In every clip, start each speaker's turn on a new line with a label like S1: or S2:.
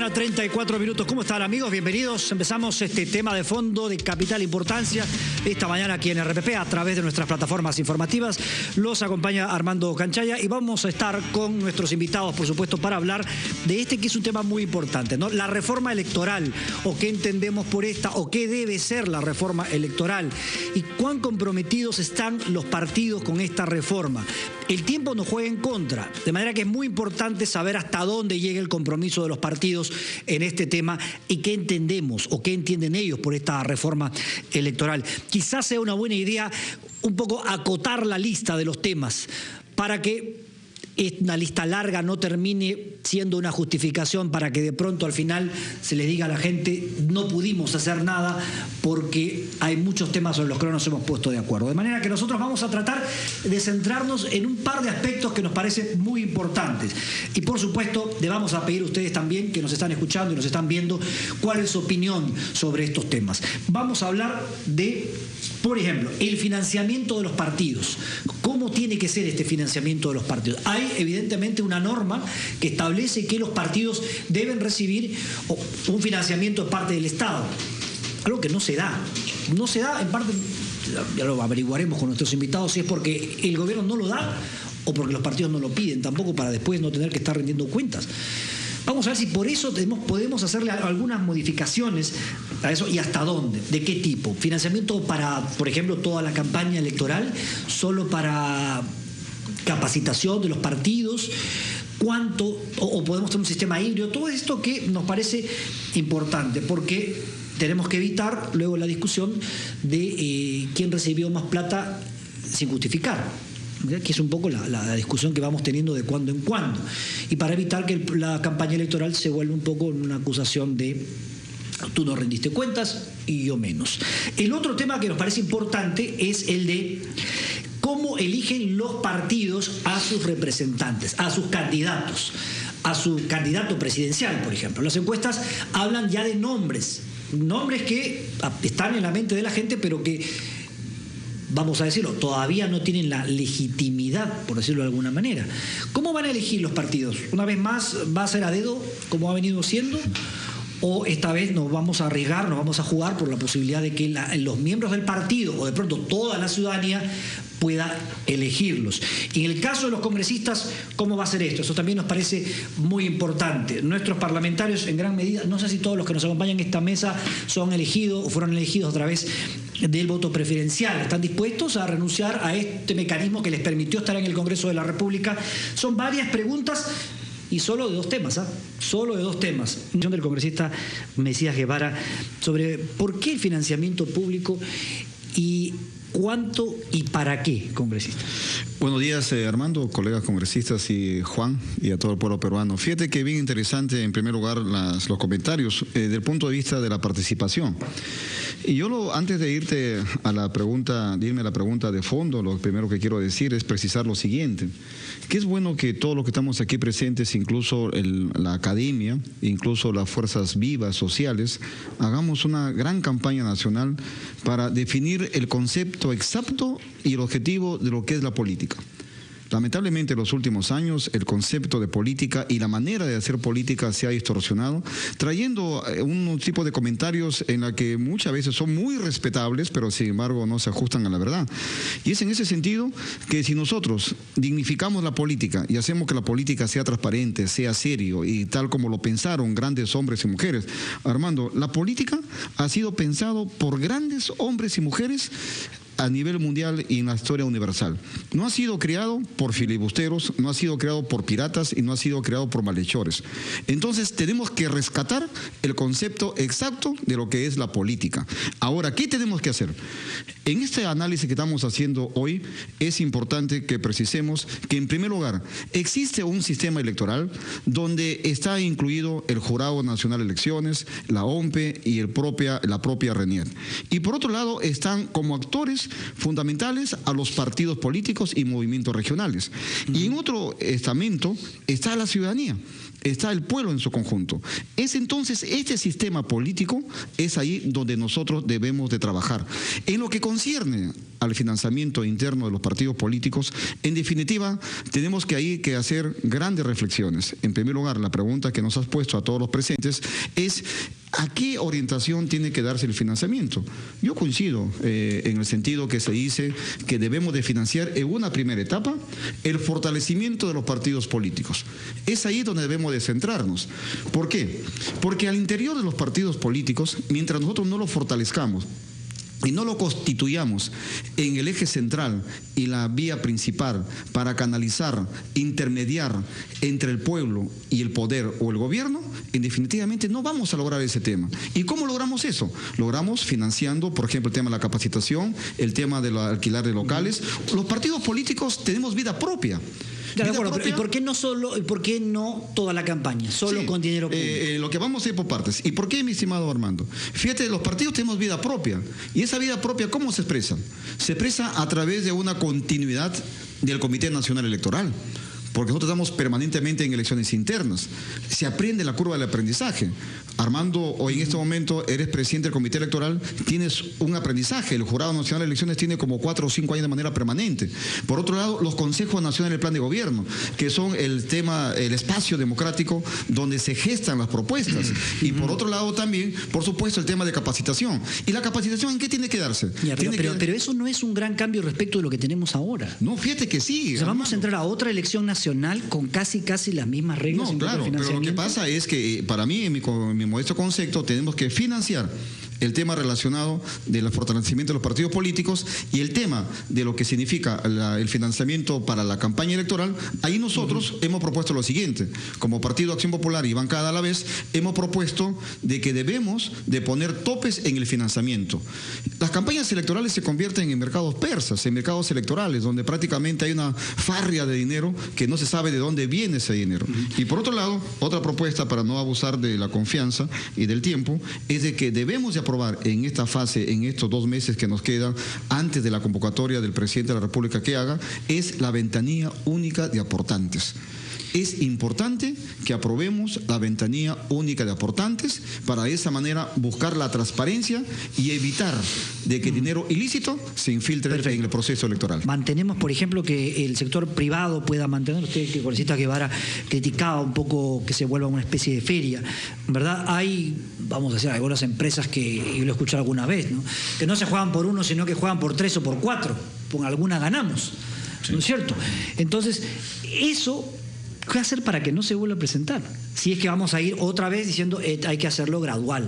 S1: mañana, 34 minutos. ¿Cómo están, amigos? Bienvenidos. Empezamos este tema de fondo de capital importancia. Esta mañana aquí en RPP, a través de nuestras plataformas informativas, los acompaña Armando Canchaya y vamos a estar con nuestros invitados, por supuesto, para hablar de este que es un tema muy importante, ¿no? La reforma electoral, o qué entendemos por esta, o qué debe ser la reforma electoral, y cuán comprometidos están los partidos con esta reforma. El tiempo nos juega en contra, de manera que es muy importante saber hasta dónde llega el compromiso de los partidos en este tema y qué entendemos o qué entienden ellos por esta reforma electoral. Quizás sea una buena idea un poco acotar la lista de los temas para que una lista larga no termine siendo una justificación para que de pronto al final se les diga a la gente no pudimos hacer nada porque hay muchos temas sobre los que no nos hemos puesto de acuerdo. De manera que nosotros vamos a tratar de centrarnos en un par de aspectos que nos parecen muy importantes. Y por supuesto le vamos a pedir a ustedes también, que nos están escuchando y nos están viendo, cuál es su opinión sobre estos temas. Vamos a hablar de, por ejemplo, el financiamiento de los partidos. ¿Cómo tiene que ser este financiamiento de los partidos? Hay evidentemente una norma que establece que los partidos deben recibir un financiamiento de parte del Estado, algo que no se da. No se da en parte, ya lo averiguaremos con nuestros invitados, si es porque el gobierno no lo da o porque los partidos no lo piden, tampoco para después no tener que estar rindiendo cuentas. Vamos a ver si por eso podemos hacerle algunas modificaciones a eso y hasta dónde, de qué tipo. Financiamiento para, por ejemplo, toda la campaña electoral, solo para capacitación de los partidos, cuánto, o podemos tener un sistema híbrido, todo esto que nos parece importante, porque tenemos que evitar luego la discusión de quién recibió más plata sin justificar, que es un poco la discusión que vamos teniendo de cuando en cuando, y para evitar que la campaña electoral se vuelva un poco una acusación de tú no rendiste cuentas y yo menos. El otro tema que nos parece importante es el de cómo eligen los partidos a sus representantes, a sus candidatos, a su candidato presidencial, por ejemplo. Las encuestas hablan ya de nombres que están en la mente de la gente, pero que, vamos a decirlo, todavía no tienen la legitimidad, por decirlo de alguna manera. ¿Cómo van a elegir los partidos? Una vez más, ¿va a ser a dedo, como ha venido siendo? ¿O esta vez nos vamos a arriesgar, nos vamos a jugar por la posibilidad de que los miembros del partido o de pronto toda la ciudadanía pueda elegirlos? Y en el caso de los congresistas, ¿cómo va a ser esto? Eso también nos parece muy importante. Nuestros parlamentarios, en gran medida, no sé si todos los que nos acompañan en esta mesa son elegidos o fueron elegidos a través del voto preferencial. ¿Están dispuestos a renunciar a este mecanismo que les permitió estar en el Congreso de la República? Son varias preguntas y solo de dos temas, solo de dos temas. Del congresista Mesías Guevara sobre por qué el financiamiento público y cuánto y para qué, congresista.
S2: Buenos días, Armando, colegas congresistas y Juan y a todo el pueblo peruano. Fíjate que bien interesante, en primer lugar, los comentarios desde el punto de vista de la participación. Y yo, antes de irme a la pregunta de fondo, lo primero que quiero decir es precisar lo siguiente, que es bueno que todos los que estamos aquí presentes, incluso la academia, incluso las fuerzas vivas sociales, hagamos una gran campaña nacional para definir el concepto exacto y el objetivo de lo que es la política. Lamentablemente en los últimos años el concepto de política y la manera de hacer política se ha distorsionado, trayendo un tipo de comentarios en la que muchas veces son muy respetables, pero sin embargo no se ajustan a la verdad. Y es en ese sentido que si nosotros dignificamos la política y hacemos que la política sea transparente, sea serio y tal como lo pensaron grandes hombres y mujeres, Armando, la política ha sido pensado por grandes hombres y mujeres a nivel mundial y en la historia universal. No ha sido creado por filibusteros, no ha sido creado por piratas y no ha sido creado por malhechores. Entonces tenemos que rescatar el concepto exacto de lo que es la política. Ahora, ¿qué tenemos que hacer? En este análisis que estamos haciendo hoy es importante que precisemos que en primer lugar existe un sistema electoral donde está incluido el Jurado Nacional de Elecciones, la OMPE y la propia RENIET. Y por otro lado están como actores fundamentales a los partidos políticos y movimientos regionales. Y en otro estamento está la ciudadanía. está el pueblo en su conjunto. Es entonces este sistema político, es ahí donde nosotros debemos de trabajar. En lo que concierne al financiamiento interno de los partidos políticos, en definitiva, tenemos que ahí que hacer grandes reflexiones. En primer lugar, la pregunta que nos has puesto a todos los presentes es: ¿a qué orientación tiene que darse el financiamiento? Yo coincido en el sentido que se dice que debemos de financiar en una primera etapa el fortalecimiento de los partidos políticos. Es ahí donde debemos de centrarnos. ¿Por qué? Porque al interior de los partidos políticos, mientras nosotros no lo fortalezcamos y no lo constituyamos en el eje central y la vía principal para canalizar, intermediar entre el pueblo y el poder o el gobierno, definitivamente no vamos a lograr ese tema. ¿Y cómo logramos eso? Logramos financiando, por ejemplo, el tema de la capacitación, el tema de alquilar de locales. Los partidos políticos tenemos vida propia.
S1: De acuerdo, pero ¿y por qué no toda la campaña? Solo con dinero público.
S2: Lo que vamos a ir por partes. ¿Y por qué, mi estimado Armando? Fíjate, los partidos tenemos vida propia. ¿Y esa vida propia cómo se expresa? Se expresa a través de una continuidad del Comité Nacional Electoral. Porque nosotros estamos permanentemente en elecciones internas. Se aprende la curva del aprendizaje. Armando, hoy en este momento eres presidente del Comité Electoral, tienes un aprendizaje. El Jurado Nacional de Elecciones tiene como 4 o 5 años de manera permanente. Por otro lado, los consejos nacionales del plan de gobierno, que son el espacio democrático donde se gestan las propuestas. Y por otro lado también, por supuesto, el tema de capacitación. ¿Y la capacitación en qué tiene que darse?
S1: Pero eso no es un gran cambio respecto de lo que tenemos ahora.
S2: No, fíjate que sí.
S1: O sea, vamos a entrar a otra elección nacional con casi las mismas reglas.
S2: No, claro, pero lo que pasa es que para mí, en mi modesto concepto, tenemos que financiar el tema relacionado del fortalecimiento de los partidos políticos y el tema de lo que significa el financiamiento para la campaña electoral. Ahí nosotros hemos propuesto lo siguiente: como Partido Acción Popular y bancada a la vez, hemos propuesto de que debemos de poner topes en el financiamiento. Las campañas electorales se convierten en mercados persas, en mercados electorales, donde prácticamente hay una farria de dinero que no se sabe de dónde viene ese dinero. Y por otro lado, otra propuesta para no abusar de la confianza y del tiempo, es de que debemos de aprobar en esta fase, en estos 2 meses que nos quedan antes de la convocatoria del presidente de la República que haga, es la ventanilla única de aportantes. Es importante que aprobemos la ventanilla única de aportantes para de esa manera buscar la transparencia y evitar de que dinero ilícito se infiltre en el proceso electoral.
S1: Mantenemos, por ejemplo, que el sector privado pueda mantener, usted que congresista Guevara criticaba un poco que se vuelva una especie de feria, ¿verdad? Hay, vamos a decir, algunas empresas que, yo lo he escuchado alguna vez, ¿no?, que no se juegan por 1, sino que juegan por 3 o por 4, con alguna ganamos, ¿no es cierto? Entonces, eso... ¿qué hacer para que no se vuelva a presentar? Si es que vamos a ir otra vez diciendo hay que hacerlo gradual.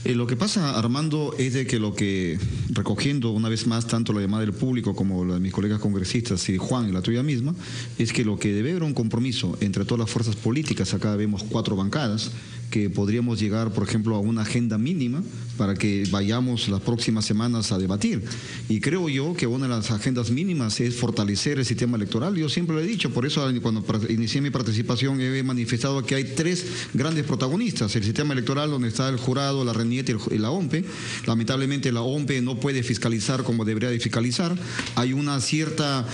S2: Lo que pasa, Armando, es de que recogiendo una vez más tanto la llamada del público como la de mis colegas congresistas y Juan y la tuya misma, es que lo que debe haber un compromiso entre todas las fuerzas políticas. Acá vemos 4 bancadas, que podríamos llegar, por ejemplo, a una agenda mínima para que vayamos las próximas semanas a debatir. Y creo yo que una de las agendas mínimas es fortalecer el sistema electoral. Yo siempre lo he dicho, por eso cuando inicié mi participación he manifestado que hay 3 grandes protagonistas: el sistema electoral, donde está el jurado, la RENIET y la OMPE. Lamentablemente la OMPE no puede fiscalizar como debería de fiscalizar. Hay una cierta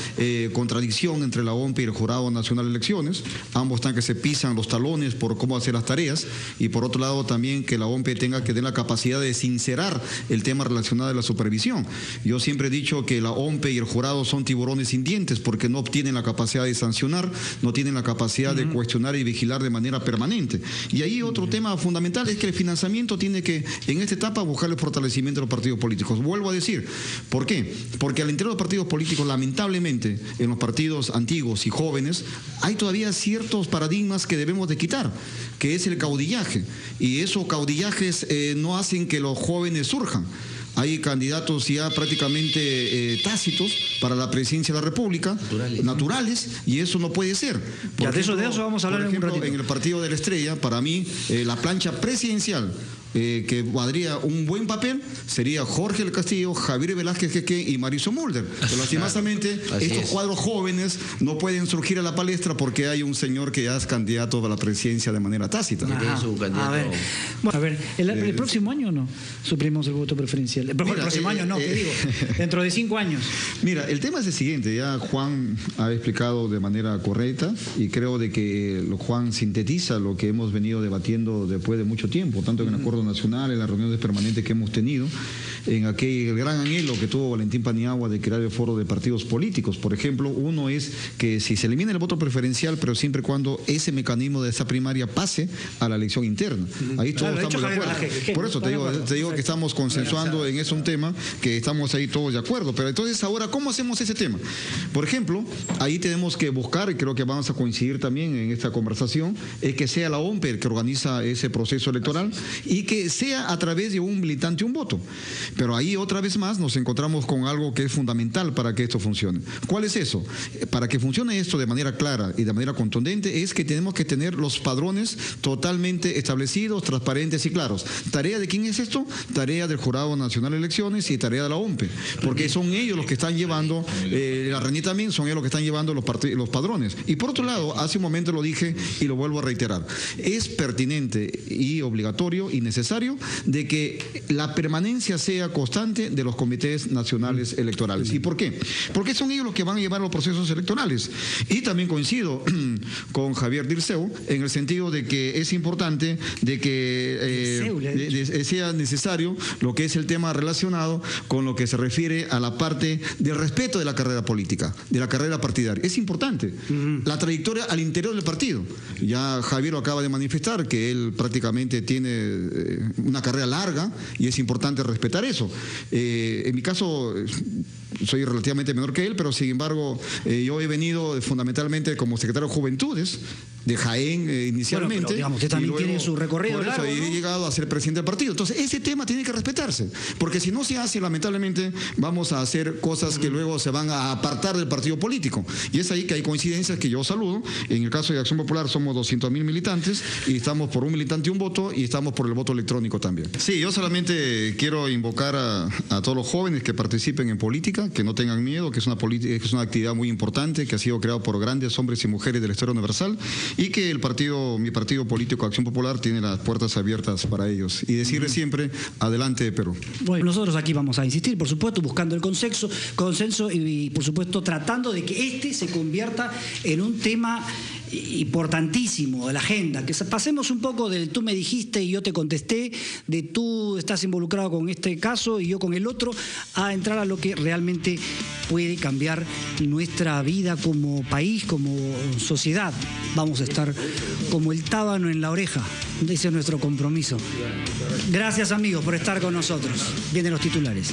S2: contradicción entre la OMPE y el Jurado Nacional de Elecciones. Ambos están que se pisan los talones por cómo hacer las tareas. Y por otro lado también que la OMPE tenga que tener la capacidad de sincerar el tema relacionado a la supervisión. Yo siempre he dicho que la OMPE y el jurado son tiburones sin dientes, porque no tienen la capacidad de sancionar, no tienen la capacidad de cuestionar y vigilar de manera permanente. Y ahí otro tema fundamental es que el financiamiento tiene que, en esta etapa, buscar el fortalecimiento de los partidos políticos. Vuelvo a decir, ¿por qué? Porque al interior de los partidos políticos, lamentablemente, en los partidos antiguos y jóvenes, hay todavía ciertos paradigmas que debemos de quitar, que es el caudillaje. Y esos caudillajes no hacen que los jóvenes surjan. Hay candidatos ya prácticamente tácitos para la presidencia de la República, naturales, y eso no puede ser.
S1: De eso vamos a hablar en un ratito.
S2: En el partido de la Estrella, para mí, la plancha presidencial que podría un buen papel sería Jorge del Castillo, Javier Velázquez Queque y Mauricio Mulder. Pero lastimosamente estos cuadros jóvenes no pueden surgir a la palestra porque hay un señor que ya es candidato a la presidencia de manera tácita.
S1: A ver, el próximo año no suprimimos el voto preferencial. El próximo año no, ¿qué digo? Dentro de 5 años.
S2: Mira, el tema es el siguiente, ya Juan ha explicado de manera correcta y creo de que Juan sintetiza lo que hemos venido debatiendo después de mucho tiempo, tanto en el Acuerdo Nacional, en las reuniones permanentes que hemos tenido, en aquel gran anhelo que tuvo Valentín Paniagua de crear el foro de partidos políticos. Por ejemplo, uno es que si se elimina el voto preferencial, pero siempre y cuando ese mecanismo de esa primaria pase a la elección interna. Ahí todos estamos de acuerdo. Por eso te digo que estamos consensuando en eso un tema que estamos ahí todos de acuerdo. Pero entonces ahora, ¿cómo hacemos ese tema? Por ejemplo, ahí tenemos que buscar, y creo que vamos a coincidir también en esta conversación, es que sea la OMPE el que organiza ese proceso electoral y que sea a través de un militante un voto. Pero ahí otra vez más nos encontramos con algo que es fundamental para que esto funcione. ¿Cuál es eso? Para que funcione esto de manera clara y de manera contundente es que tenemos que tener los padrones totalmente establecidos, transparentes y claros. ¿Tarea de quién es esto? Tarea del Jurado Nacional de Elecciones y tarea de la OMPE, porque son ellos los que están llevando, la RENI también, son ellos los que están llevando los padrones. Y por otro lado, hace un momento lo dije y lo vuelvo a reiterar, es pertinente y obligatorio y necesario de que la permanencia sea constante de los comités nacionales electorales. ¿Y por qué? Porque son ellos los que van a llevar los procesos electorales. Y también coincido con Javier Dirceu en el sentido de que es importante de que sea necesario lo que es el tema relacionado con lo que se refiere a la parte del respeto de la carrera política, de la carrera partidaria. Es importante. La trayectoria al interior del partido. Ya Javier lo acaba de manifestar, que él prácticamente tiene una carrera larga y es importante respetar eso. En mi caso, soy relativamente menor que él, pero sin embargo, yo he venido fundamentalmente como secretario de Juventudes de Jaén inicialmente.
S1: Bueno, pero, digamos, usted también tiene su recorrido largo, ¿no?
S2: He llegado a ser presidente del partido. Entonces, ese tema tiene que respetarse, porque si no se hace, lamentablemente, vamos a hacer cosas que luego se van a apartar del partido político. Y es ahí que hay coincidencias que yo saludo. En el caso de Acción Popular somos 200.000 militantes y estamos por un militante y un voto y estamos por el voto electrónico también. Sí, yo solamente quiero invocar a todos los jóvenes que participen en política, que no tengan miedo, que es una actividad muy importante, que ha sido creada por grandes hombres y mujeres de la historia universal y que mi partido político Acción Popular tiene las puertas abiertas para ellos. Y decirles siempre, adelante Perú.
S1: Bueno, nosotros aquí vamos a insistir, por supuesto, buscando el consenso y por supuesto tratando de que este se convierta en un tema importantísimo de la agenda, que pasemos un poco del tú me dijiste y yo te contesté, de tú estás involucrado con este caso y yo con el otro, a entrar a lo que realmente puede cambiar nuestra vida como país, como sociedad. Vamos a estar como el tábano en la oreja, ese es nuestro compromiso. Gracias amigos por estar con nosotros. Vienen los titulares.